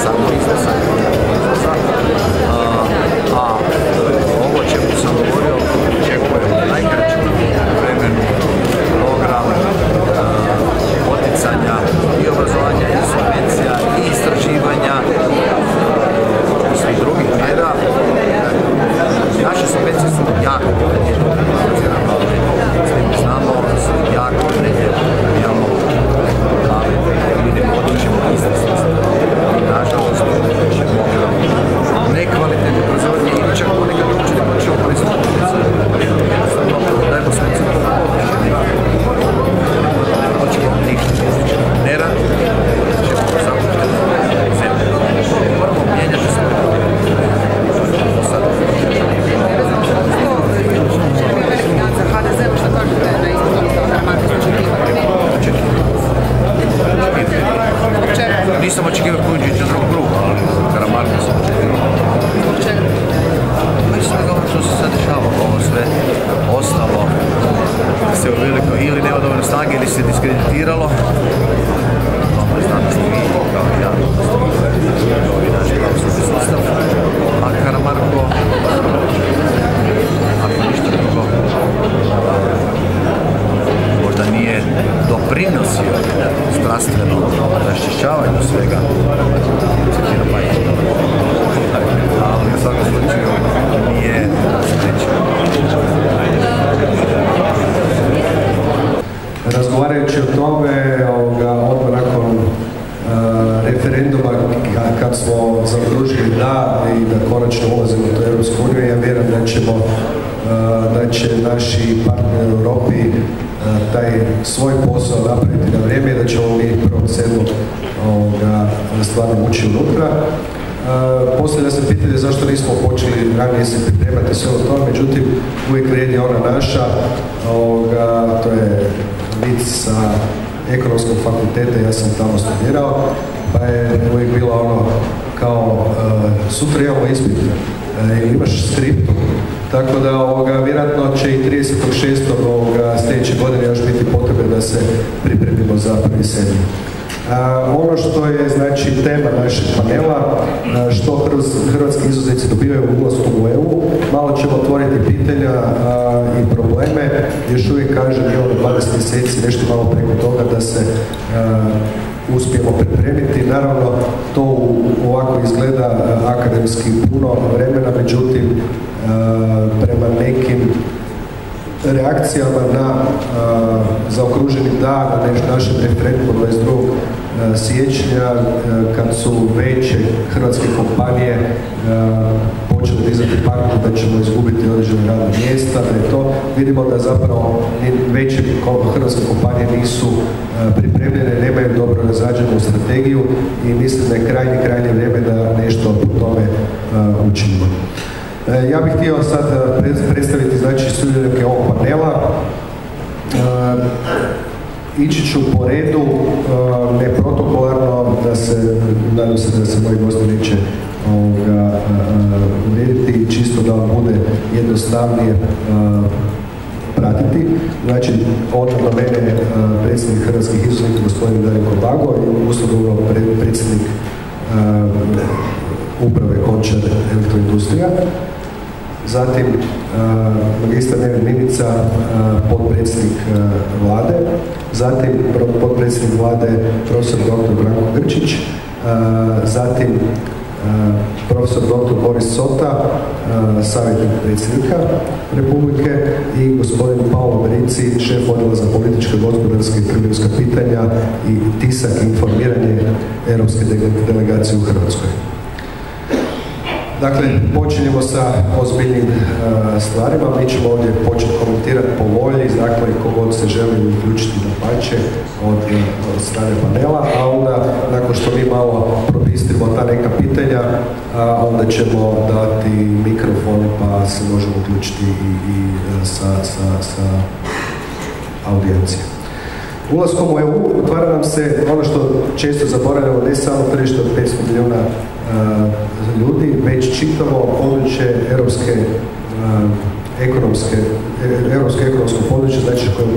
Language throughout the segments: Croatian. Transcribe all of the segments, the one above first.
samo izvoza, a ovo čemu sam govorio očekujemo najkraću vremenu program poticanja i obrazovanja i subvencija i istraživanja i svih drugih mjera. Naše subvencije su jako znamo da su jako predjeli. Imamo vidimo izvoznici. Nažalost, nekvalitetne proizvodnje ili čak ponekad uopće ne počeo koristiti. Jednostavno, dajmo sve cipu počeo ništa ne radi, ćemo zapuštiti zemlje. Moramo mijenjati sve. Nisam očekivao Kujundžića drugog kruga, ali Karamarka sam očekivao. Zbog čega? Mislim da ovo što se sad dešava, ovo sve ostalo se u veliko ili nema dovoljno snage ili se diskreditiralo. Znam da ste vi kao ja, novi naš pravosudni sustav, a Karamarko, ako ništa drugo, možda nije doprinosio zdravstvenom raščišćavanju svega, ali u svakom slučaju nije sprečio. Razgovarajući o tome, odmah nakon referenduma kad smo zaokružili da i da konačno ulazimo u Europsku uniju, ja vjerujem da će naši partneri u Europi taj svoj posao napraviti na vrijeme i da ćemo mi 1.7. stvarno ući unutra. Posljedno se pitanje zašto nismo počeli ranije se pripremati sve o tome, međutim uvijek vrijedi ona naša, to je vic sa ekonomskog fakulteta, ja sam tamo studirao, pa je uvijek bilo ono kao sutra imamo ispit ili imaš skriptu, tako da vjerojatno će i 30.6. sljedeće godine još biti potrebe da se pripremimo za 1.7. Ono što je znači tema našeg panela, što hrvatski izvoznici dobivaju u ulasku u EU, malo ćemo otvoriti pitanja i probleme. Još uvijek kažem, imamo 20 mjeseci, nešto malo preko toga da se uspijemo pripremiti. Naravno, to ovako izgleda akademski puno vremena, međutim, prema nekim reakcijama na zaokruženi dan na našem referendumu 22. siječnja, kad su veće hrvatske kompanije počeli dizati pamet da ćemo izgubiti određene radna mjesta, da je to, vidimo da zapravo veće hrvatske kompanije nisu pripremljene, nemaju dobro razrađenu strategiju i mislim da je krajnje vrijeme da nešto po tome učinimo. Ja bih htio sad predstaviti znači sudionike ovog panela. Ići ću po redu, ne protokolarno, nadam se da se moji gosti neće uvrediti, čisto da vam bude jednostavnije pratiti. Znači, odmah do mene predsjednik hrvatskih izvoznika, gospodin Darinko Bago, i uslugno predsjednik uprave Končar elektroindustrija. Zatim magistar Nevin Mimica, potpredsjednik Vlade. Zatim potpredsjednik Vlade profesor dr. Branko Grčić. Zatim profesor dr. Boris Sota, savjetnik predsjednika Republike, i gospodin Paolo Berici, šef odjela za političke, gospodarske i trgovinska pitanja i tisak i informiranje Europske delegacije u Hrvatskoj. Dakle, počinjemo sa ozbiljnim stvarima. Mi ćemo ovdje početi komentirati po volji, dakle, kogod se želi uključiti na pače od strane panela, a onda, nakon što mi malo probistrimo ta neka pitanja, onda ćemo dati mikrofon pa se možemo uključiti i sa audijencije. Ulaskom u EU otvara nam se ono što često zaboravljamo, ne samo tržište od 500 milijuna ljudi, već čitavo područje europsko ekonomsko područje, znači koje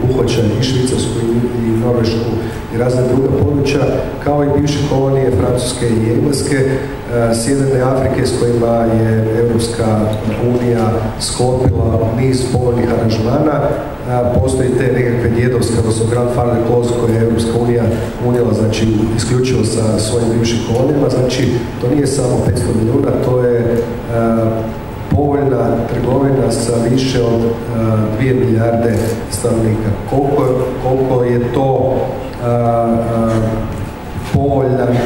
obuhvaća i Švicarsku i Norvešku i razne druga područja, kao i bivše kolonije Francuske i Engleske, Sjeverne Afrike s kojima je Europska unija sklopila niz povoljnih aranžmana. Postoji te nekakve djedovske, odnosno grandfather clause koje je Europska unija unijela, znači isključivo sa svojim bivšim kolonijama, znači to nije samo 500 milijuna, to je povoljna trgovina sa više od 2 milijarde stanovnika. Koliko je to povoljan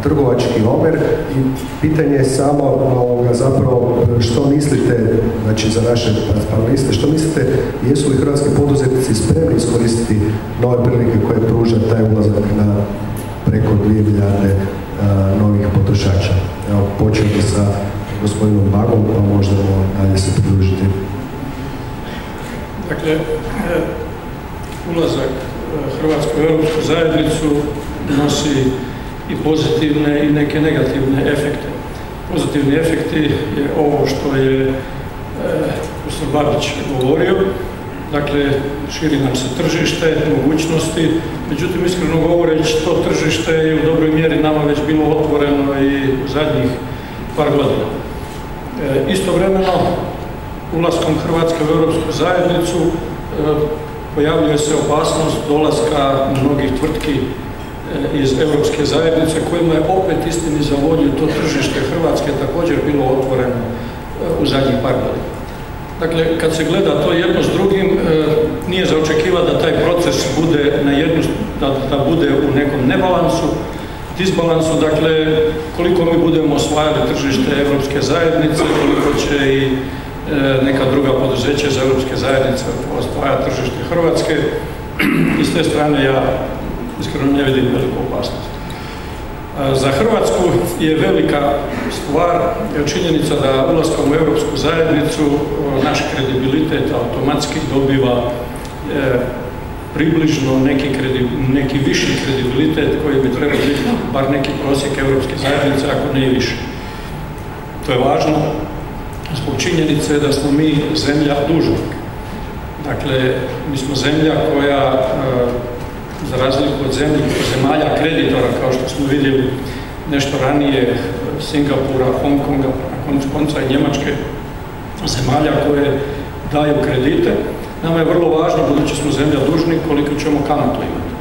trgovački omjer i pitanje je samo zapravo što mislite, znači za naše paneliste, što mislite, jesu li hrvatski poduzetnici spremni iskoristiti nove prilike koje pruža taj ulazak na preko 2 milijarde novih potrošača? Evo, početi sa gospodinom Bagom, pa možemo dalje se pridružiti. Dakle, ulazak Hrvatske u Europsku zajednicu nosi i pozitivne i neke negativne efekte. Pozitivni efekti je ovo što je profesor Babić govorio, dakle, širi nam se tržište, mogućnosti, međutim, iskreno govoreći, to tržište je u dobroj mjeri nama već bilo otvoreno i u zadnjih par godina. Istovremeno, ulaskom Hrvatske u Europsku zajednicu pojavljuje se opasnost dolaska mnogih tvrtki iz Europske zajednice, kojima je opet istini za volju to tržište Hrvatske također bilo otvoreno u zadnjih par godina. Dakle, kad se gleda to jedno s drugim, nije za očekivati da taj proces bude da bude u nekom nebalansu, disbalansu, dakle, koliko mi budemo osvajali tržište Europske zajednice, koliko će i neka druga poduzeća iz Europske zajednice osvajati tržište Hrvatske. I s te strane ja iskreno ne vidim veliku opasnost. Za Hrvatsku je velika stvar činjenica da ulaskom u Europsku zajednicu naš kredibilitet automatski dobiva približno neki viši kredibilitet koji bi trebao biti bar neki prosjek Europske zajednice, ako ne i više. To je važno zbog činjenice da smo mi zemlja dužnika. Dakle, mi smo zemlja koja, za razliku od zemalja kreditora, kao što smo vidjeli nešto ranije, Singapura, Hong Konga, na konca i Njemačke, zemalja koje daju kredite, nama je vrlo važno, budući smo zemlja dužnik, koliko ćemo kamatu imati.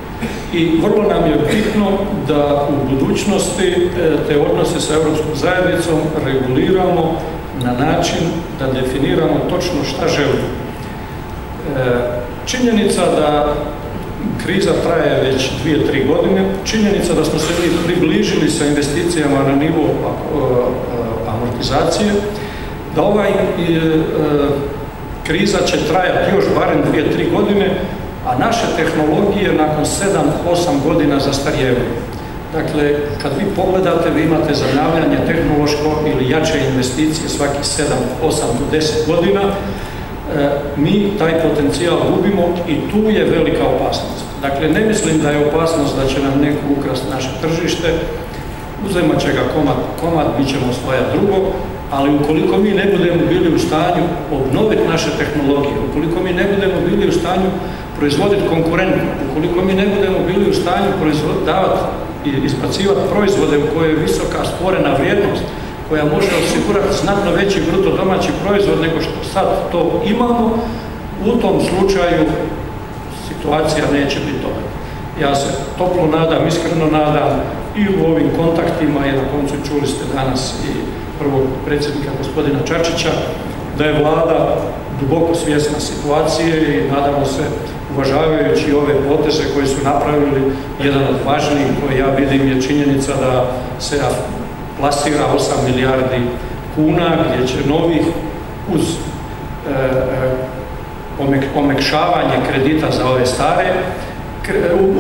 I vrlo nam je bitno da u budućnosti te odnose sa Europskom zajednicom reguliramo na način da definiramo točno šta želimo. Činjenica da kriza traje već 2-3 godine, činjenica da smo se približili sa investicijama na nivo amortizacije, da kriza će trajati još barem 2-3 godine, a naše tehnologije nakon 7-8 godina zastarijevaju. Dakle, kad vi pogledate, vi imate zanavljanje tehnološko ili jače investicije svaki 7, 8 do 10 godina, mi taj potencijal gubimo i tu je velika opasnost. Dakle, ne mislim da je opasnost da će nam neko ukrasti naše tržište, uzimat će ga komad, mi ćemo osvajati drugo, ali ukoliko mi ne budemo bili u stanju obnoviti naše tehnologije, ukoliko mi ne budemo bili u stanju proizvoditi konkurentno, ukoliko mi ne budemo bili u stanju davati i isbacivati proizvode u kojoj je visoka stvorena vrijednost, koja može osigurati znatno veći bruto domaći proizvod nego što sad to imamo, u tom slučaju situacija neće biti dobra. Ja se toplo nadam, iskreno nadam i u ovim kontaktima, i na koncu čuli ste danas i prvog predsjednika gospodina Čačića, da je Vlada duboko svjesna situacije i nadamo se, uvažavajući ove poteze koje su napravili, jedan od važnijih koje ja vidim je činjenica da se plasira 8 milijardi kuna, gdje će novih uz omekšavanje kredita za ove stare,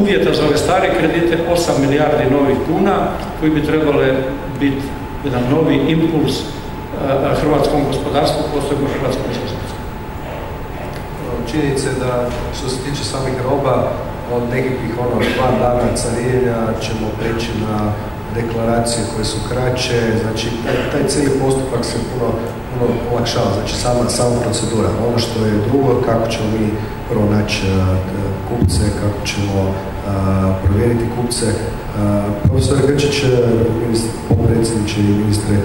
uvjeta za ove stare kredite, 8 milijardi novih kuna koji bi trebale biti jedan novi impuls hrvatskom gospodarstvu, posebno hrvatskom izvozniku. Činjenica je da što se tiče samih roba, od nekakvih 2 dana carinjenja ćemo preći na deklaracije koje su kraće, znači taj cijeli postupak se puno olakšava, znači sama procedura. Ono što je drugo, kako ćemo mi prvo naći kupce, kako ćemo provjeriti kupce. Profesor Grčić, potpredsjedniče i ministre,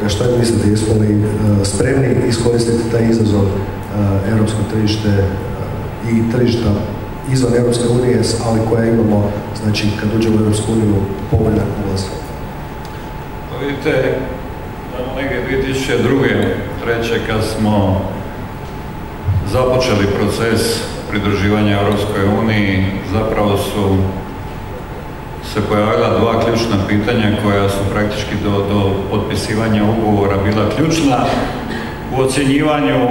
šta mislite, jesmo li spremni iskoristiti taj izazov europsko tržište i tržišta izvan Europske unije, ali koja imamo, znači kad uđemo u Europsku uniju, povoljan ulaz? Pa vidite, tamo negdje 2002. kad smo započeli proces pridruživanja Europskoj uniji, zapravo su se pojavila dva ključna pitanja koja su praktički do potpisivanja ugovora bila ključna u ocjenjivanju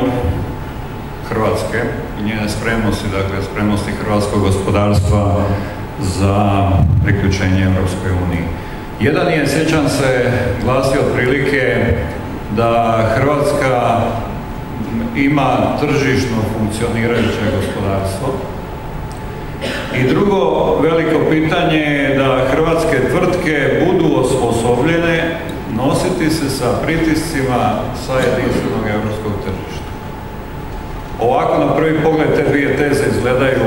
Hrvatske i njene spremnosti, dakle spremnosti hrvatskog gospodarstva za priključenje Europskoj uniji. Jedan je, sjećam se, glasio otprilike da Hrvatska ima tržišno funkcionirajuće gospodarstvo. I drugo veliko pitanje je da hrvatske tvrtke budu osposobljene nositi se sa pritiscima sa jedinstvenog europskog tržišta. Ovako na prvi pogled te dvije teze izgledaju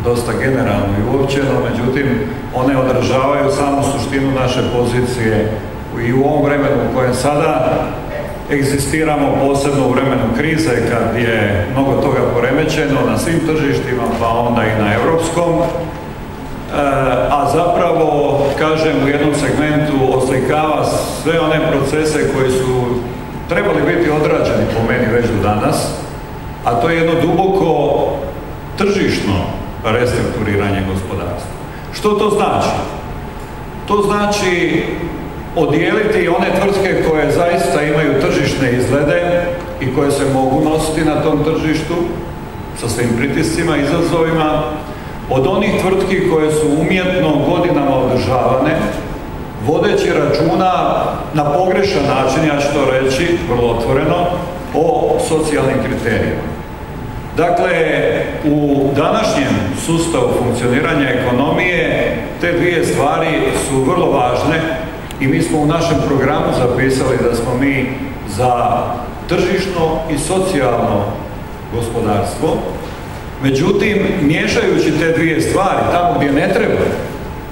dosta generalno i uopćeno, međutim one održavaju samu suštinu naše pozicije i u ovom vremenu u kojem sada egzistiramo, posebno u vremenu krize kad je mnogo toga poremećeno na svim tržištima, pa onda i na europskom, a zapravo, kažem, u jednom segmentu oslikava sve one procese koji su trebali biti odrađeni po meni već do danas, a to je jedno duboko tržišno restrukturiranje gospodarstva. Što to znači? To znači odijeliti one tvrtke koje zaista imaju tržišne izglede i koje se mogu nositi na tom tržištu sa svim pritiscima, izazovima, od onih tvrtki koje su umjetno godinama održavane, vodeći računa na pogrešan način, ja ću to reći vrlo otvoreno, o socijalnim kriterijima. Dakle, u današnjem sustavu funkcioniranja ekonomije te dvije stvari su vrlo važne i mi smo u našem programu zapisali da smo mi za tržišno i socijalno gospodarstvo. Međutim, miješajući te dvije stvari tamo gdje ne treba,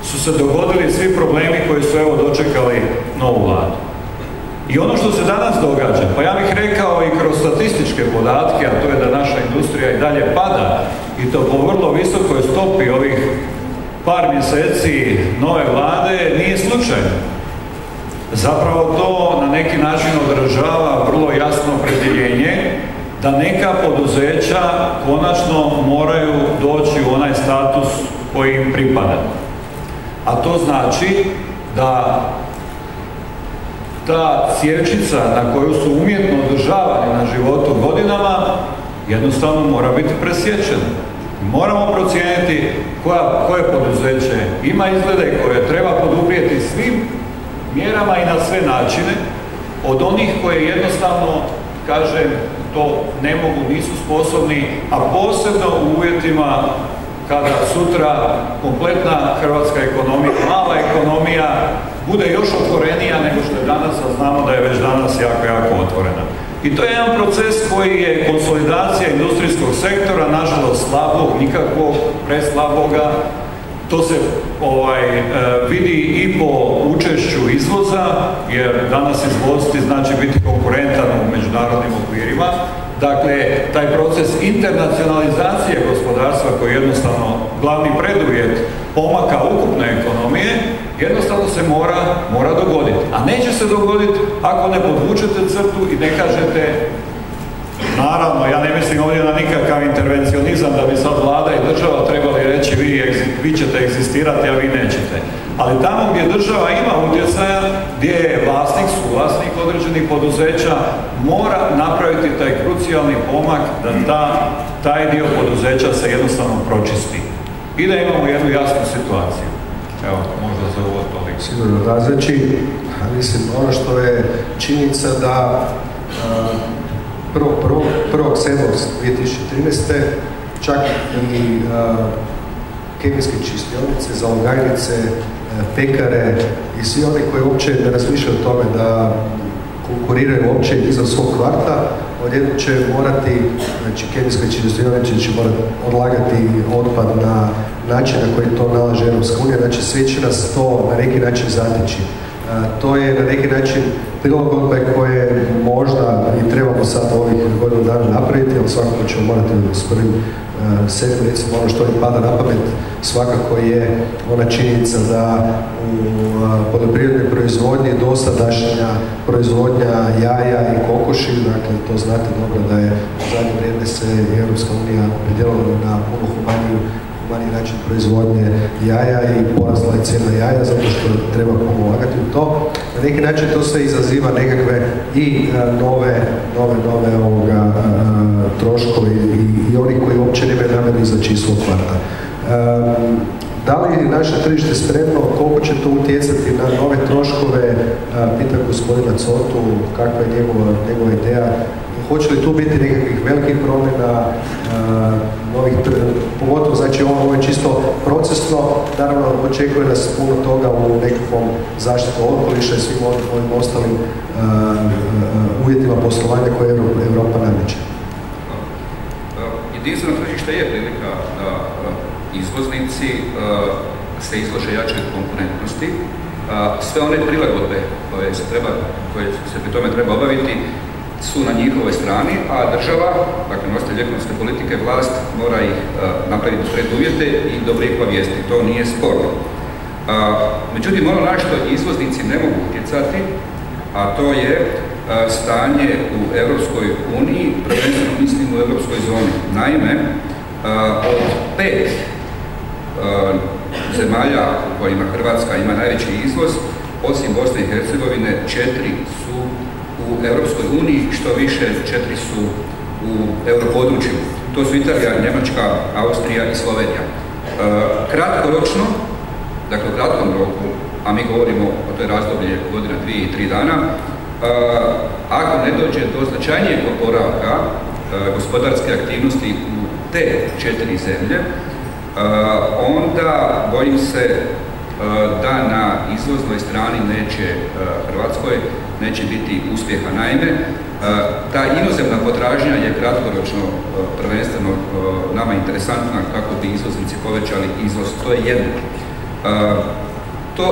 su se dogodili svi problemi koji su evo dočekali novu vladu. I ono što se danas događa, pa ja bih rekao i kroz statističke podatke, a to je da naša industrija i dalje pada i to po vrlo visokoj stopi ovih par mjeseci nove vlade, nije slučajno. Zapravo to na neki način održava vrlo jasno opredjeljenje da neka poduzeća konačno moraju doći u onaj status koji im pripada. A to znači da ta sječica na koju su umjetno održavani na životu godinama jednostavno mora biti presječena. Moramo procijeniti koje poduzeće ima izglede koje treba poduprijeti svim mjerama i na sve načine, od onih koje jednostavno, kažem, to ne mogu, nisu sposobni, a posebno u uvjetima kada sutra kompletna hrvatska ekonomija, mala ekonomija, bude još otvorenija nego što je danas, a znamo da je već danas jako otvorena. I to je jedan proces koji je konsolidacija industrijskog sektora, nažalost slabog, nikakvog, preslaboga. To se vidi i po učešću izvoza, jer danas izvoziti znači biti konkurentan u međunarodnim okvirima. Dakle, taj proces internacionalizacije gospodarstva koji je jednostavno glavni preduvjet pomaka ukupne ekonomije, jednostavno se mora dogoditi. A neće se dogoditi ako ne podvučete crtu i ne kažete, naravno, ja ne mislim ovdje na nikakav intervencionizam da bi sad vlada i država trebali reći vi ćete egzistirati, a vi nećete. Ali tamo gdje država ima utjecaja, gdje je vlasnik, suvlasnik određenih poduzeća, mora napraviti taj krucijalni pomak da taj dio poduzeća se jednostavno pročisti. I da imamo jednu jasnu situaciju. Evo, možda za ovo toliko. Sigurno, da, znači, mislim, ono što je činjenica da 1.7.2013. čak i kemijske čistionice, zalogajnice pekare i svi oni koji uopće ne razmišljaju o tome da konkuriraju uopće izvan svog kvarta, odjednom će morati, znači kemijska čistočionice će morati odlagati otpad na način na koji to nalaže Europska unija, znači sve će nas to na neki način zateći. To je na neki način prilagodbe koje možda i trebamo sad ovih godinu dana napraviti, ali svakako ćemo morati s 1.7. recimo ono što mi pada na pamet svakako je ona činjenica da u poljoprivrednoj proizvodnji dosadašnja proizvodnja jaja i kokoši, dakle to znate dobro da je u zadnje vrijeme se Europska unija opredjelila na puno humaniji način proizvodnje jaja i porasla je cijena jaja zato što treba pomagati u to. Na neki način to sve izaziva nekakve i nove troškove i oni koji uopće nemaju namjeru izaći iz svog kvarta. Da li je naše tržište spremno, koliko će to utjecati na nove troškove, pita gospodina Cotu, kakva je njegova ideja, hoće li tu biti nekakvih velikih promjena, novih, pogotovo znači ovo je čisto procesno, naravno očekuje nas puno toga u nekakvom zaštitu okoliša i svim ovim ostalim uvjetima poslovanja koje Europa nameće. Jedinstveno tržište je prilika da izvoznici se izlože jačoj konkurentnosti. Sve one prilagodbe koje se pri tome treba obaviti su na njihovoj strani, a država, dakle nositelj ekonomske politike, vlast, mora ih napraviti preduvjete i dobro ih obavijestiti. To nije sporno. Međutim, ono na što izvoznici ne mogu utjecati, a to je stanje u Europskoj uniji, prvenstveno mislim u Europskoj zoni. Naime, od 5 zemalja u kojima Hrvatska ima najveći izvoz, osim Bosne i Hercegovine, 4 su u Europskoj uniji, što više 4 su u europodručju. To su Italija, Njemačka, Austrija i Slovenija. Kratkoročno, dakle u kratkom roku, a mi govorimo o toj razdoblje godina 2 i 3 dana, ako ne dođe do značajnijeg oporavka gospodarske aktivnosti u te 4 zemlje, onda bojim se da na izvoznoj strani Hrvatskoj neće biti uspjeha. Naime, ta inozemna potražnja je kratkoročno prvenstveno nama interesantna kako bi izvoznici povećali izvoz. To je jedno.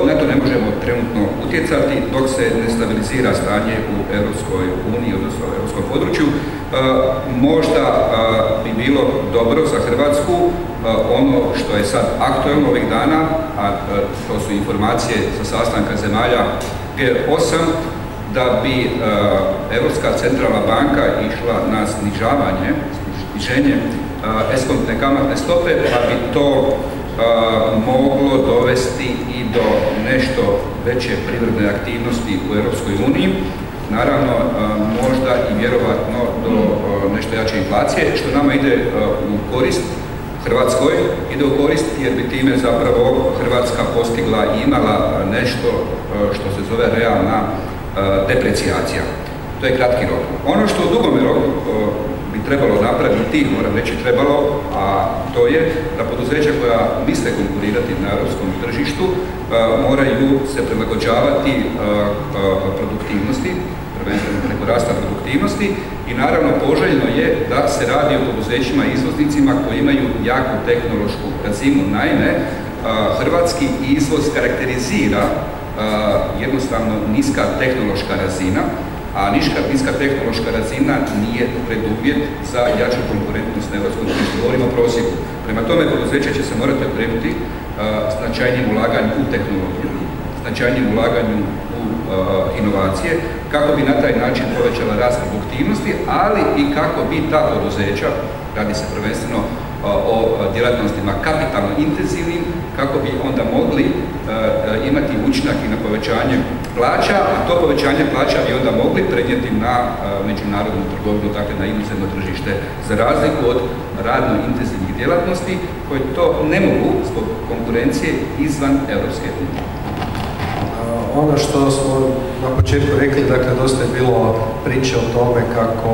Na to ne možemo trenutno utjecati dok se ne stabilizira stanje u Europskoj uniji, odnosno u europskom području. Možda bi bilo dobro za Hrvatsku ono što je sad aktualno ovih dana, a to su informacije sa sastanka zemalja G8, da bi Europska centralna banka išla na sniženje eskontne kamatne stope, pa bi to moglo dovesti i do nešto veće privredne aktivnosti u Europskoj uniji. Naravno, možda i vjerovatno do nešto jače inflacije, što nama ide u korist, Hrvatskoj ide u korist, jer bi time zapravo Hrvatska postigla i imala nešto što se zove realna deprecijacija. To je kratki rok. Ono što u dugome roku bi trebalo napraviti, moram reći trebalo, a to je da poduzeća koja misle konkurirati na europskom tržištu moraju se prilagođavati produktivnosti, prvenstveno preko rasta produktivnosti, i naravno poželjno je da se radi o poduzećima i izvoznicima koji imaju jaku tehnološku razinu. Naime, hrvatski izvoz karakterizira jednostavno niska tehnološka razina, a niska tehnološka razina nije preduvjet za jaču konkurentnost na europskom tržištu. Govorimo o prosjeku. Prema tome, poduzeće će se morati opremiti značajnim ulaganjem u tehnologiju, značajnim ulaganjem u inovacije, kako bi na taj način povećala rast produktivnosti, ali i kako bi ta poduzeća, radi se prvenstveno o djelatnostima kapitalno intenzivnim, kako bi onda mogli imati učinak i na povećanje plaća, a to povećanje plaća bi onda mogli prenijeti na međunarodnu trgovinu, dakle na inozemno tržište, za razliku od radno intenzivnih djelatnosti koje to ne mogu zbog konkurencije izvan Europske unije. Ono što smo na početku rekli, dakle, dosta je bilo priče o tome kako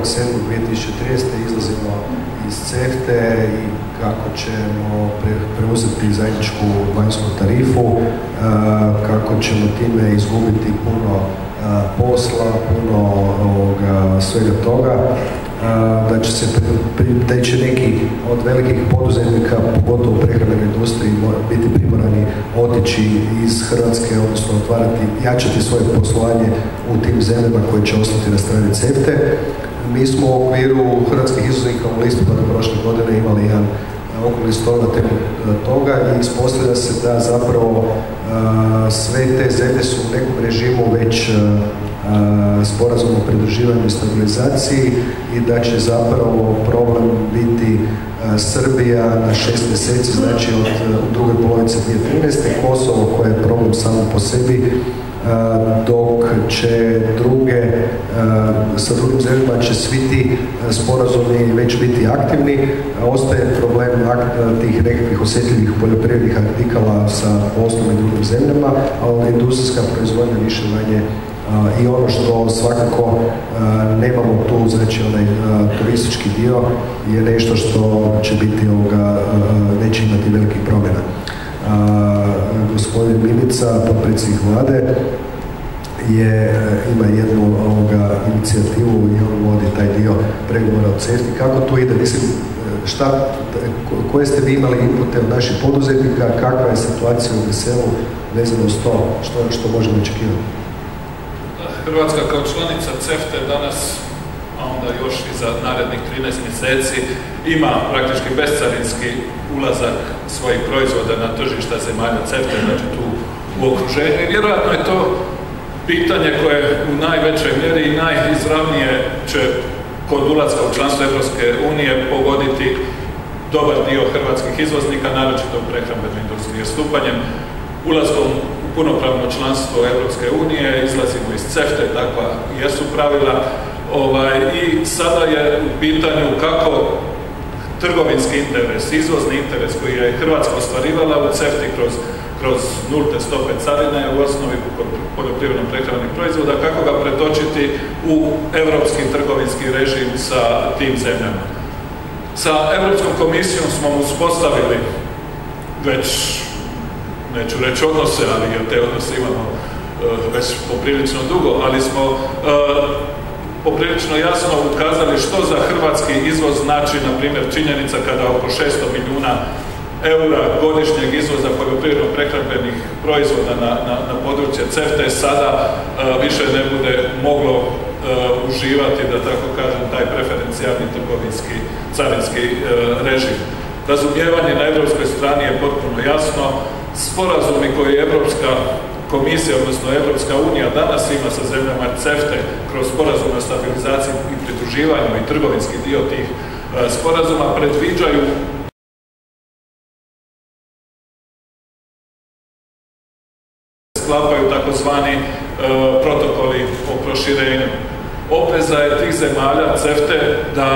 1.7.2013. izlazimo iz CEFTA-e i kako ćemo preuzeti zajedničku vanjsku tarifu, kako ćemo time izgubiti puno posla, puno svega toga, da će neki od velikih poduzetnika, pogotovo u prehrambenoj industriji, biti primorani otići iz Hrvatske, odnosno jačati svoje poslovanje u tim zemljama koje će ostati na strani CEFTA-e. Mi smo u okviru hrvatskih izvoznika u listopadu prošle godine imali jedan okrugli stol na temu toga i ispostavlja se da zapravo sve te zemlje su u nekom režimu već sporazum o pridruživanju i stabilizaciji i da će zapravo problem biti Srbija na 6 mjeseci, znači od drugoj polovice 2013. Kosovo koje je problem samo po sebi, dok će sa drugim zemljama će svi ti sporazumi već biti aktivni. Ostaje problem tih nekakvih osjetljivih poljoprivrednih artikala sa osnovnim i drugim zemljama, ali industrijska proizvodnja više manje i ono što svakako nemamo tu, znači onaj turistički dio je nešto što će biti neće imati velikih promjena. Gospodin Mimica, potpredsjednik Vlade, ima jednu inicijativu i on vodi taj dio pregovora o CEFTA-i. Kako to ide? Mislim, koje ste vi imali inpute od naših poduzetnika, kakva je situacija u Briselu vezano uz to, što možemo očekivati? Hrvatska kao članica CEFTA danas, a onda još i za narednih 13 mjeseci, ima praktički bescarinski ulazak svojih proizvoda na tržišta zemalja CEFTA, znači tu u okruženju. I vjerojatno je to pitanje koje u najvećoj mjeri i najizravnije će kod ulaska u članstvo Evropske unije pogoditi dobar dio hrvatskih izvoznika, naročito u prehrambenoj industriji. Jer stupanjem, ulaskom u punopravno članstvo Evropske unije izlazimo iz CEFTA, takva jesu pravila. I sada je u pitanju kako trgovinski interes, izvozni interes koji je Hrvatska ostvarivala u CEFTA kroz nulte stope carine u osnovi poljoprivredno prehrambenih proizvoda, kako ga pretočiti u evropski trgovinski režim sa tim zemljama. Sa Europskom komisijom smo uspostavili već, neću reći odnose, ali jer te odnose imamo već poprilično dugo, ali smo poprilično jasno ukazali što za hrvatski izvoz znači, na primjer, činjenica kada oko 600 milijuna eura godišnjeg izvoza poljoprivredno-prehrambenih proizvoda na područje CEFTA sada više ne bude moglo uživati, da tako kažem, taj preferencijalni trgovinski carinski režim. Razumijevanje na evropskoj strani je potpuno jasno. Sporazumi koje je Evropska komisija, odnosno Evropska unija danas ima sa zemljama CEFTA kroz sporazum o stabilizaciji i pridruživanju i trgovinski dio tih sporazuma predviđaju sklapaju takozvani protokoli o proširenju. Obveza je tih zemalja CEFTA da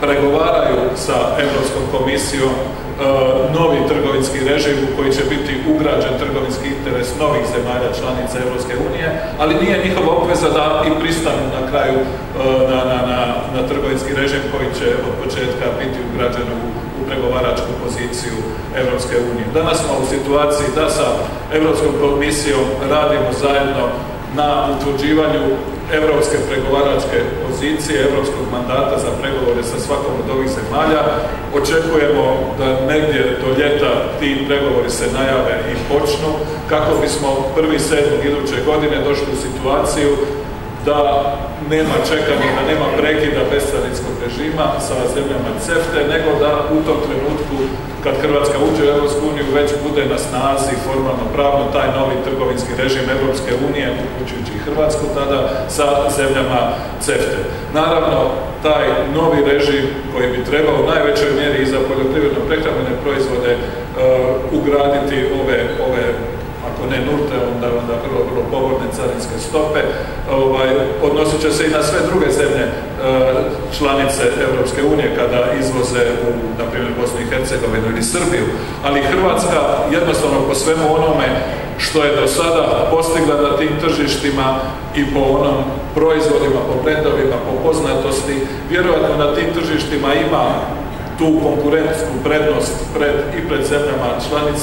pregovaraju sa Europskom komisijom novi trgovinski režim u koji će biti ugrađen trgovinski interes novih zemalja članica Europske unije, ali nije njihova obveza da i pristanu na kraju na trgovinski režim koji će od početka biti ugrađen u pregovaračku poziciju Europske unije. Danas smo u situaciji da sa Europskom komisijom radimo zajedno na utvrđivanju europske pregovaračke pozicije, europskog mandata za pregovore sa svakom od ovih zemalja. Očekujemo da negdje do ljeta ti pregovori se najave i počnu, kako bismo 1.7. iduće godine došli u situaciju da nema čekanja, da nema prekida bescarinskog režima sa zemljama CEFTA, nego da u tom trenutku kad Hrvatska uđe u Europsku uniju već bude na snazi formalno pravno taj novi trgovinski režim Europske unije, uključujući i Hrvatsku tada, sa zemljama CEFTA. Naravno, taj novi režim koji bi trebao u najvećoj mjeri i za poljoprivredno-prehrambene proizvode ugraditi ove ako ne nulte, onda vrlo povoljne carinske stope, odnosit će se i na sve druge zemlje članice Europske unije kada izvoze u, na primjer, Bosnu i Hercegovinu ili Srbiju. Ali Hrvatska jednostavno po svemu onome što je do sada postigla na tim tržištima i po onom proizvodima, po brendovima, po poznatosti, vjerojatno na tim tržištima ima tu konkurentsku prednost i pred zemljama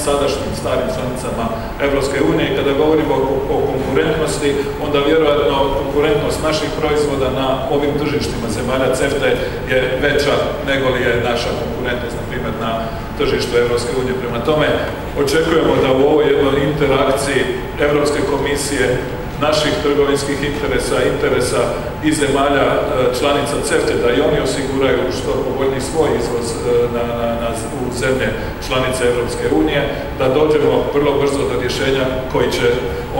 sadašnjim starim članicama Evropske unije. I kada govorimo o konkurentnosti, onda vjerojatno konkurentnost naših proizvoda na ovim tržištima zemalja CEFTA je veća nego li je naša konkurentnost, na primjer, na tržištu Evropske unije. Prema tome, očekujemo da u ovoj jednoj interakciji Evropske komisije, naših trgovinskih interesa i zemalja članica CEFTA, da i oni osiguraju što povoljniji svoj izvoz u zemlje članice Evropske unije, da dođemo vrlo brzo do rješenja koji će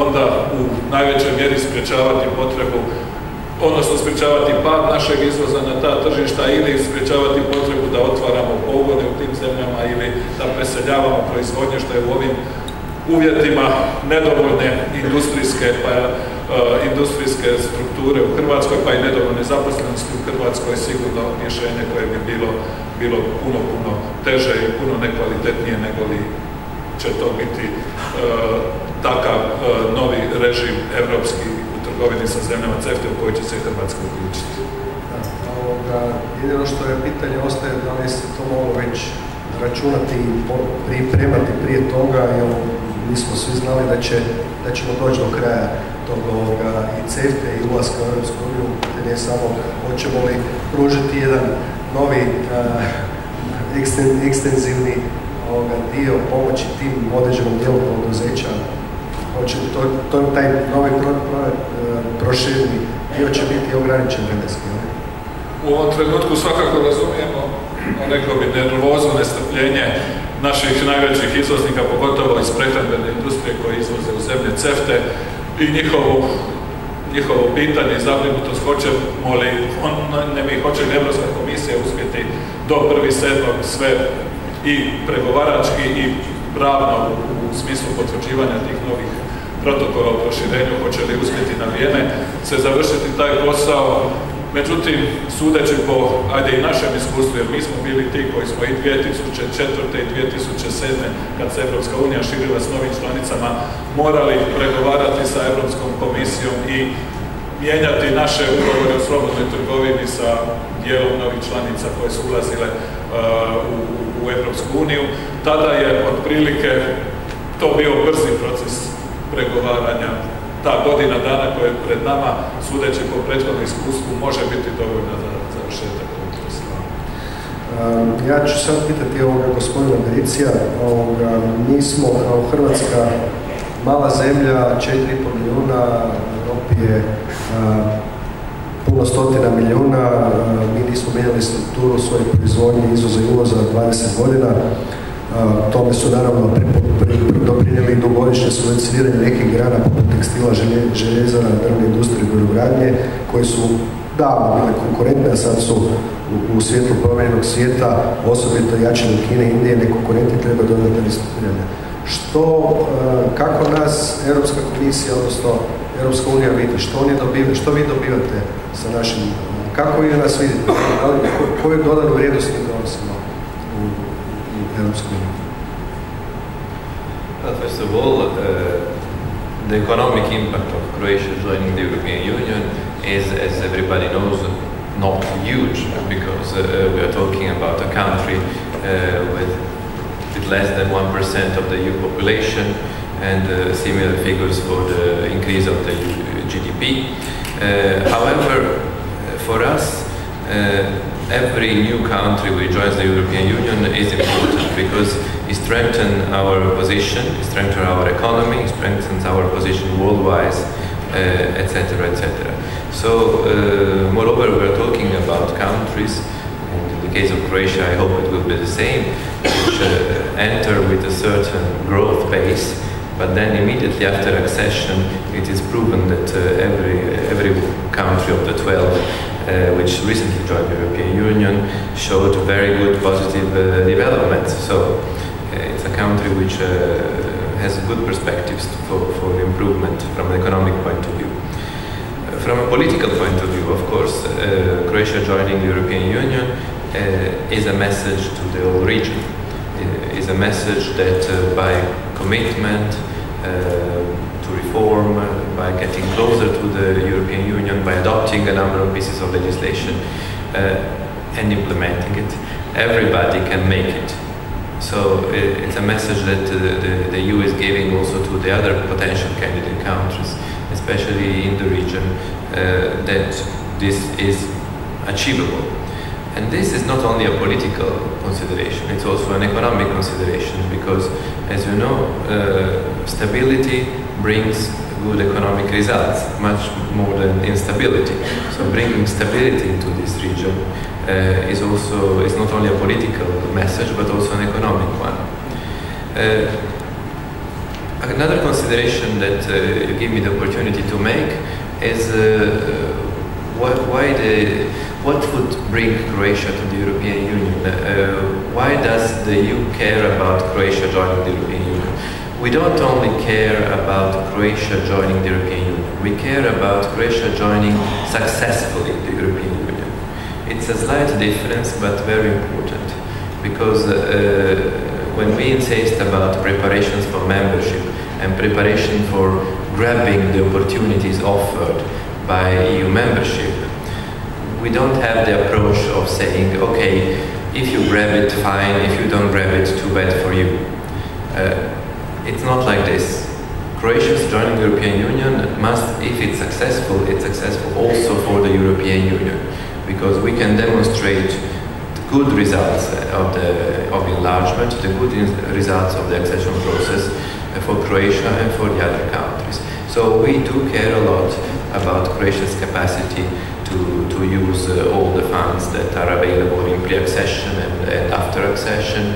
onda u najvećoj mjeri sprječavati potrebu, odnosno sprječavati pad našeg izvoza na ta tržišta ili sprječavati potrebu da otvaramo pogone u tim zemljama ili da preseljavamo proizvodnje, što je u ovim uvjetima nedovoljne industrijske strukture u Hrvatskoj, pa i nedovoljne zaposlenosti u Hrvatskoj, je sigurno rješenje koje bi bilo puno teže i puno nekvalitetnije nego li će to biti takav novi režim evropski u trgovini sa zemljama CEFTA u koji će se Hrvatska uključiti. Jedino što je pitanje ostaje da li se to moglo već računati i pripremati prije toga, jer mi smo svi znali da ćemo doći do kraja toga i CEFTA i ulaska u Europsku uniju, ne samo hoćemo li pružiti jedan novi ekstenzivni dio pomoći tim određenom dijelu poduzeća, taj novi prošireni dio će biti ograničen vremenski. U ovom trenutku svakako razumijemo, rekao bi, nervozu, nestrpljenje naših najvećih izvoznika, pogotovo iz prehrambene industrije koji izvoze u zemlje CEFTA i njihovo pitanje i zabrinutost hoće li Evropska komisija uspjeti do 1.7. sve i pregovarački i pravno u smislu potvrđivanja tih novih protokola o proširenju, hoće li uspjeti na vrijeme se završiti taj posao. Međutim, sudeći po, i našem iskustvu, jer mi smo bili ti koji smo i 2004. i 2007. kad se Evropska unija širila s novim članicama, morali pregovarati sa Evropskom komisijom i mijenjati naše ugovore o slobodnoj trgovini sa dijelom novih članica koje su ulazile u Evropsku uniju. Tada je otprilike to bio brzi proces pregovaranja. Ta godina dana koja je pred nama, sudeći po prethodnom iskustvu, može biti dovoljna za završetak ovog posla. Ja ću sad pitati gospodina Bericija. Mi smo kao Hrvatska mala zemlja, 4,5 milijuna, Europi je puno stotina milijuna, mi nismo mijenjali strukturu svoje proizvodnje, izvoza i uvoza 20 godina. Tome su naravno doprinijeli dugogodišnje subvencioniranje nekih grana poput tekstila, željezara, drvne industrije i brodogradnje, koje su davno bile konkurentne, a sad su u svijetlu promijenjenog svijeta, osobito jačanje Kine i Indije, nekonkurentni, treba dodati restrukturiranje. Kako nas Europska komisija, odnosno Europska unija vidi, što vi dobivate sa našim, kako vi nas vidite, koju dodanu vrijednost mi donosimo u Europsku uniju? First of all, the economic impact of Croatia joining the European Union is, as everybody knows, not huge, because we are talking about a country with less than 1% of the EU population, and similar figures for the increase of the GDP. However, for us, every new country which joins the European Union is important because it strengthens our position, it strengthens our economy, it strengthens our position worldwide, etc., etc. So, moreover, we are talking about countries, and in the case of Croatia, I hope it will be the same, which enter with a certain growth pace, but then immediately after accession, it is proven that every country of the 12 which recently joined the European Union showed very good positive development. So it's a country which has good perspectives for improvement from an economic point of view. From a political point of view, of course, Croatia joining the European Union is a message to the whole region. Is a message that by commitment, to reform, by getting closer to the European Union, by adopting a number of pieces of legislation and implementing it. Everybody can make it. So it's a message that the EU is giving also to the other potential candidate countries, especially in the region, that this is achievable. And this is not only a political consideration, it's also an economic consideration, because, as you know, stability brings good economic results, much more than instability. So bringing stability into this region is not only a political message, but also an economic one. Another consideration that you give me the opportunity to make is what would bring Croatia to the European Union? Why does the EU care about Croatia joining the European Union? We don't only care about Croatia joining the European Union, we care about Croatia joining successfully the European Union. It's a slight difference, but very important, because when we insist about preparations for membership and preparation for grabbing the opportunities offered by EU membership, we don't have the approach of saying, okay, if you grab it, fine, if you don't grab it, too bad for you. It's not like this. Croatia's joining the European Union must, if it's successful also for the European Union, because we can demonstrate the good results of enlargement, the good results of the accession process for Croatia and for the other countries. So we do care a lot about Croatia's capacity to use all the funds that are available in pre-accession and after accession,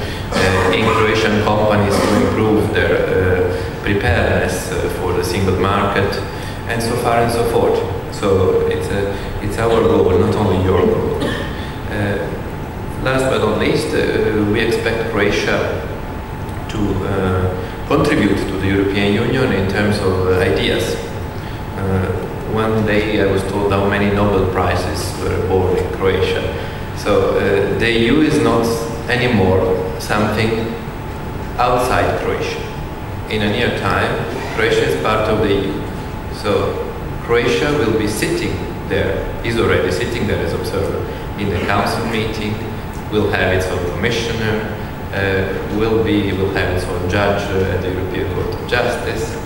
in Croatian companies to improve their preparedness for the single market, and so far and so forth. So it's our goal, not only your goal. Last but not least, we expect Croatia to contribute to the European Union in terms of ideas. One day I was told how many Nobel Prizes were born in Croatia. So the EU is not anymore something outside Croatia. In a near time, Croatia is part of the EU. So Croatia will be sitting there, is already sitting there as observer in the council meeting, will have its own commissioner, will have its own judge at the European Court of Justice.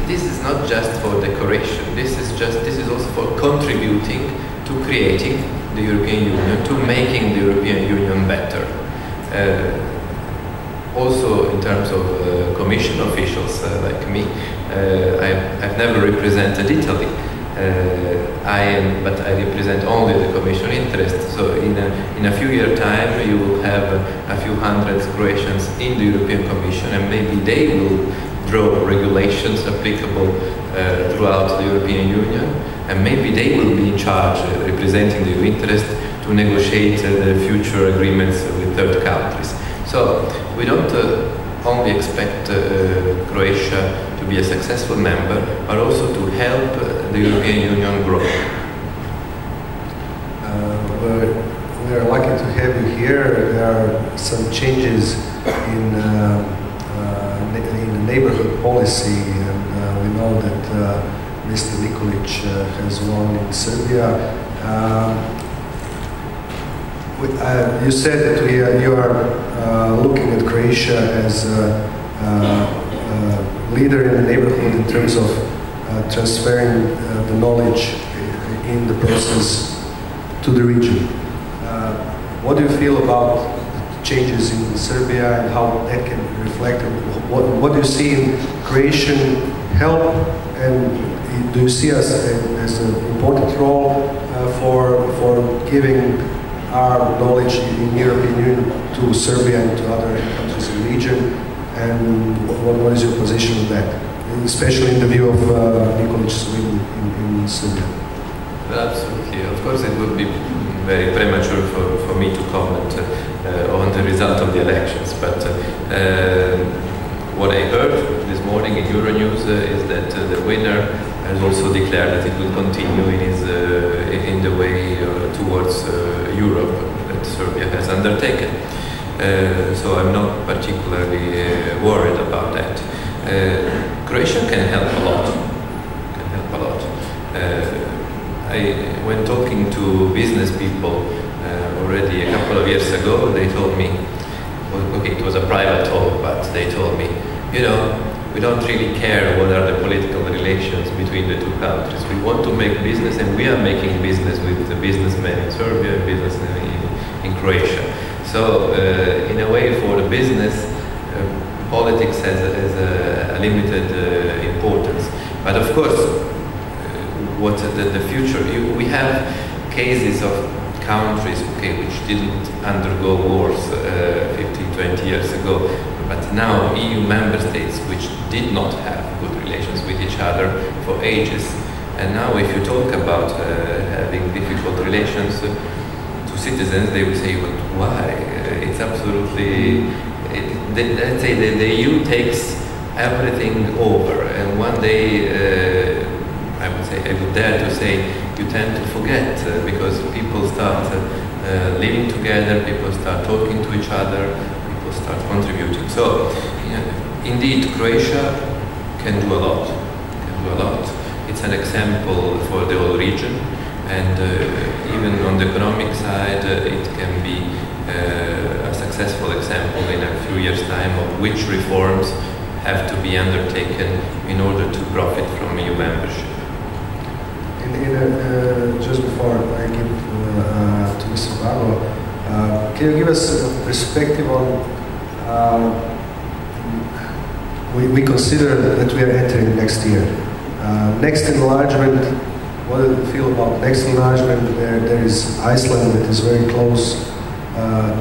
This is not just for decoration. This is also for contributing to creating the European Union, to making the European Union better. Also, in terms of Commission officials like me, I've never represented Italy. But I represent only the Commission interest. So in a few years' time, you will have a few hundred Croatians in the European Commission, and maybe they will draw regulations applicable throughout the European Union, and maybe they will be in charge, representing the EU interest, to negotiate the future agreements with third countries. So we don't only expect Croatia to be a successful member, but also to help the European Union grow. We're lucky to have you here. There are some changes in the neighborhood policy, and we know that Mr. Nikolic has won in Serbia. You said that you are looking at Croatia as a leader in the neighborhood in terms of transferring the knowledge in the process to the region. What do you feel about changes in Serbia and how that can reflect? What do you see in Croatian help, and do you see us as an important role for giving our knowledge in European Union to Serbia and to other countries in the region? And what is your position on that, especially in the view of Nikolic's win in Serbia? Well, absolutely. Of course, it would be very premature for me to comment on the result of the elections, but what I heard this morning in Euronews is that the winner has also declared that it will continue in the way towards Europe that Serbia has undertaken. So I'm not particularly worried about that. Croatia can help a lot. When talking to business people already a couple of years ago, they told me, okay, it was a private talk, but they told me, you know, we don't really care what are the political relations between the two countries. We want to make business, and we are making business with the businessmen in Serbia and businessmen in Croatia. So, in a way, for the business, politics has a limited importance. But of course, what the future, we have cases of countries, okay, which didn't undergo wars 15, 20 years ago, but now EU member states which did not have good relations with each other for ages. And now if you talk about having difficult relations to citizens, they will say, but why? It's absolutely, let's say the EU takes everything over, and one day, I would dare to say, you tend to forget because people start living together, people start talking to each other, people start contributing. So, indeed, Croatia can do a lot. It's an example for the whole region, and even on the economic side, it can be a successful example in a few years' time of which reforms have to be undertaken in order to profit from EU membership. Just before I give to Mr. Barbo, can you give us a perspective on, we consider that we are entering next year. Next enlargement, what do you feel about next enlargement? There is Iceland that is very close,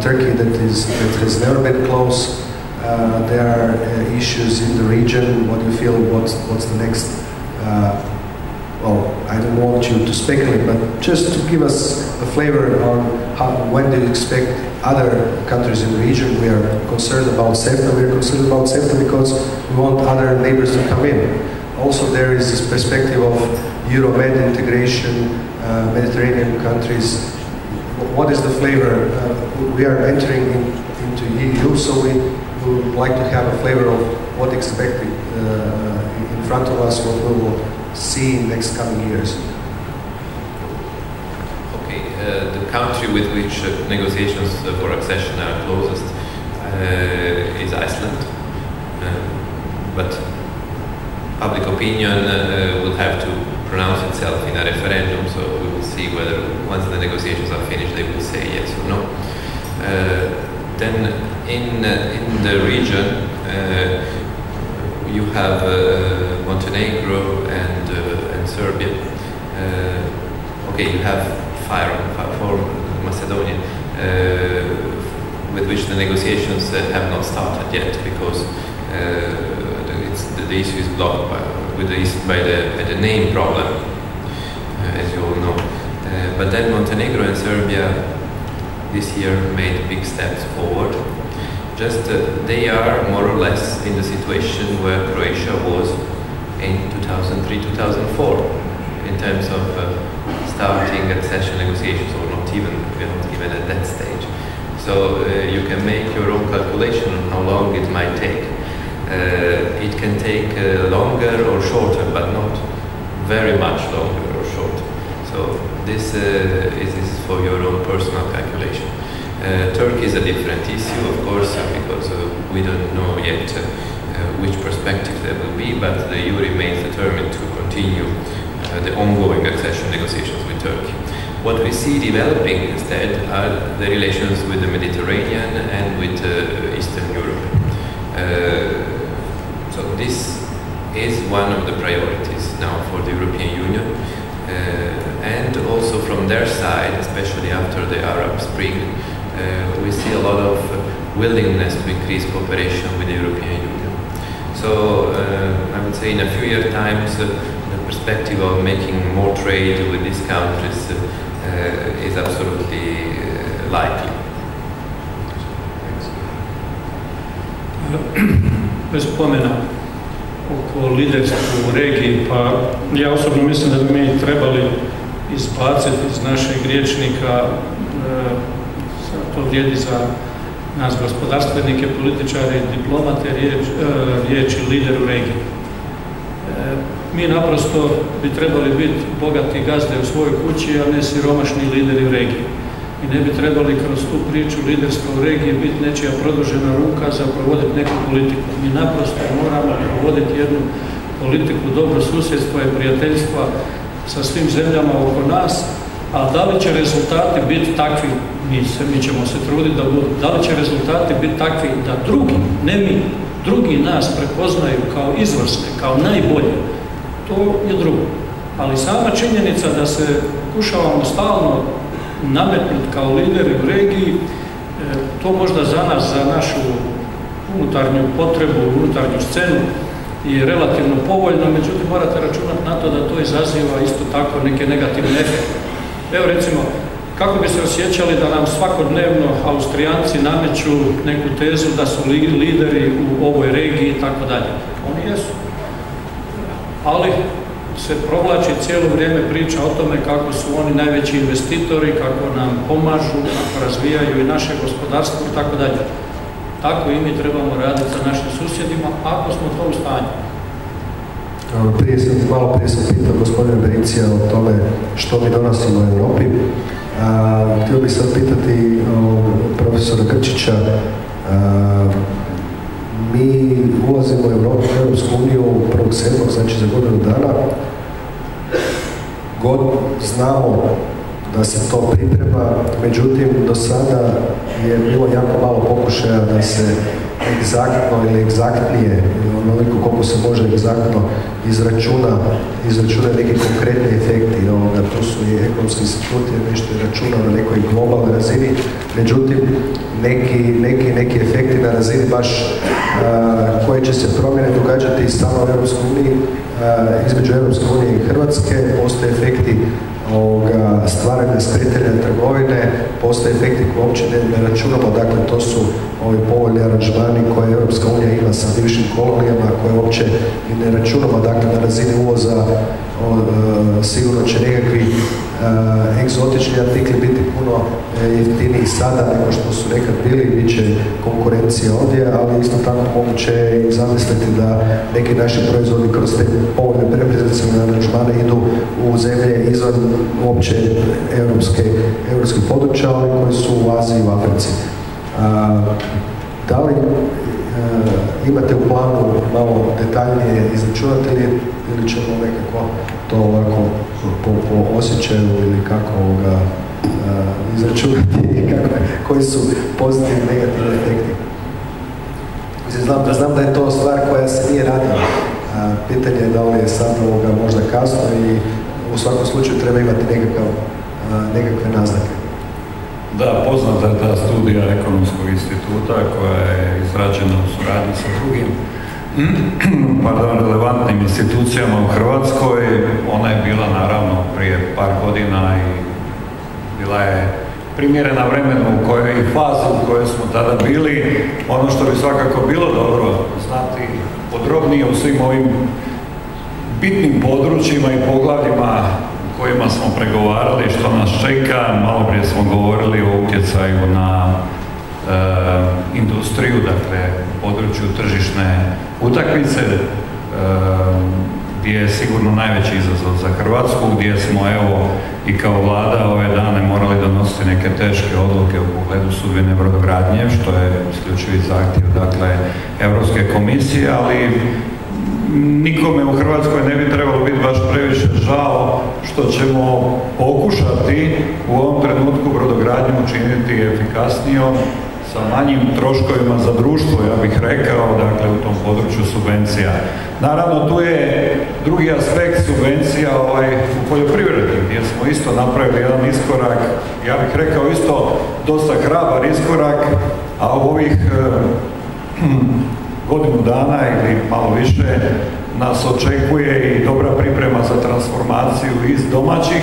Turkey that has never been close. There are issues in the region. What do you feel, what's the next? Well, I don't want you to speculate, but just to give us a flavor on when do you expect other countries in the region. We are concerned about SEFTA. We are concerned about SEFTA because we want other neighbors to come in. Also, there is this perspective of Euro-Med integration, Mediterranean countries. What is the flavor? We are entering into EU, so we would like to have a flavor of what expected in front of us, what we will see in next coming years. Okay, the country with which negotiations for accession are closest is Iceland, but public opinion will have to pronounce itself in a referendum, so we will see whether once the negotiations are finished they will say yes or no. Then in the region you have Montenegro and Serbia. Okay, you have for Macedonia, with which the negotiations have not started yet because the issue is blocked by the name problem, as you all know. But then Montenegro and Serbia this year made big steps forward. Just they are more or less in the situation where Croatia was in 2003-2004 in terms of starting accession negotiations, or not even at that stage. So you can make your own calculation on how long it might take. It can take longer or shorter, but not very much longer or shorter. So this is for your own personal calculation. Turkey is a different issue, of course, because we don't know yet which perspective there will be, but the EU remains determined to continue the ongoing accession negotiations with Turkey. What we see developing instead are the relations with the Mediterranean and with Eastern Europe. So this is one of the priorities now for the European Union, and also from their side, especially after the Arab Spring, we see a lot of willingness to increase cooperation with the European Union. So I would say in a few years' times, the perspective of making more trade with these countries is absolutely likely. Bez spomena oko liderstva u regiji, pa ja osobno mislim da bi mi trebali izbaciti iz našeg rječnika, to vrijedi za nas gospodarstvenike, političare, diplomate, riječi lider u regiji. Mi naprosto bi trebali biti bogati gazde u svojoj kući, a ne siromašni lideri u regiji. I ne bi trebali kroz tu priču liderstva u regiji biti nečija produžena ruka za provoditi neku politiku. Mi naprosto moramo provoditi jednu politiku dobro susjedstva i prijateljstva sa svim zemljama oko nas, a da li će rezultati biti takvi, mi ćemo se truditi da budu, da li će rezultati biti takvi da drugi, ne mi, drugi nas prepoznaju kao izvrsne, kao najbolje, to je drugo. Ali sama činjenica da se pokušavamo stalno nametnuti kao lideri u regiji, to možda za nas, za našu unutarnju potrebu, unutarnju scenu je relativno povoljno, međutim morate računati na to da to izaziva isto tako neke negativne efekte. Evo recimo, kako bi se osjećali da nam svakodnevno Austrijanci nameću neku tezu da su lideri u ovoj regiji i tako dalje. Oni jesu. Ali se provlači cijelo vrijeme priča o tome kako su oni najveći investitori, kako nam pomažu, kako razvijaju i naše gospodarstvo i tako dalje. Tako i mi trebamo raditi sa našim susjedima, ako smo to u stanju. Malo prije sam pitao gospodina Bericija o tome što mi donosimo u Europi. Htio bih sad pitati profesora Grčića. Mi ulazimo u Europsku uniju 1.7., znači za godinu dana. Znamo da se to priprema, međutim do sada je bilo jako malo pokušaja da se egzaktno ili egzaktnije, onoliko koliko se može egzaktno izračuna neki konkretni efekti. Tu su i ekonomski instituti, nešto je računao na nekoj globalnoj razini, međutim neki efekti na razini baš koje će se promjene događati samo u Europskoj uniji, između Europske unije i Hrvatske, postoje efekti stvaranja sprijateljne trgovine, postoje efekti koje uopće ne računamo, dakle to su ovi povoljni aranžmani koje Europska unija ima sa bivšim kolonijama, koje uopće i ne računamo, dakle na razini uvoza sigurno će nekakvi egzotični artikli biti puno jeftiniji sada nego što su nekad bili, bit će konkurencija ovdje, ali isto tako moguće i zamisliti da neki naši proizvodi kroz te povoljne preferencijalne aranžmane idu u zemlje izvan uopće europskih područja, ali koji su u Aziji i u Africi. Da li imate u planu malo detaljnije izračunati ili ćemo nekako to ovako po osjećaju ili kako izračunati i koji su pozitivni i negativni efekti? Znam da je to stvar koja se nije radila. Pitanje je da li je sad možda kasno i u svakom slučaju treba imati nekakve naznake. Da, poznata je ta studija Ekonomskog instituta koja je izrađena u suradnji sa drugim relevantnim institucijama u Hrvatskoj. Ona je bila naravno prije par godina i bila je primjerena vremenu u kojoj i fazu u kojoj smo tada bili. Ono što bi svakako bilo dobro znati podrobnije u svim ovim bitnim područjima i poglavljima kojima smo pregovarali, što nas čeka. Malo prije smo govorili o utjecaju na industriju, dakle u području tržišne utakmice, gdje je sigurno najveći izazov za Hrvatsku, gdje smo evo i kao vlada ove dane morali donositi neke teške odluke u pogledu sudbine brodogradnje, što je isključivi zahtjev, dakle, Europske komisije, ali nikome u Hrvatskoj ne bi trebalo biti baš previše žao što ćemo pokušati u ovom trenutku brodogradnju učiniti efikasnijom, sa manjim troškovima za društvo, ja bih rekao, dakle u tom području subvencija. Naravno, tu je drugi aspekt subvencija u poljoprivredi, gdje smo isto napravili jedan iskorak, ja bih rekao isto dosta hrabar iskorak, a u ovih godinu dana ili malo više nas očekuje i dobra priprema za transformaciju iz domaćih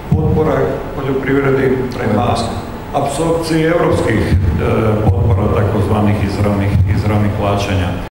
potpora poljoprivredi prema apsorpciji europskih potpora, takozvanih izravnih plaćanja.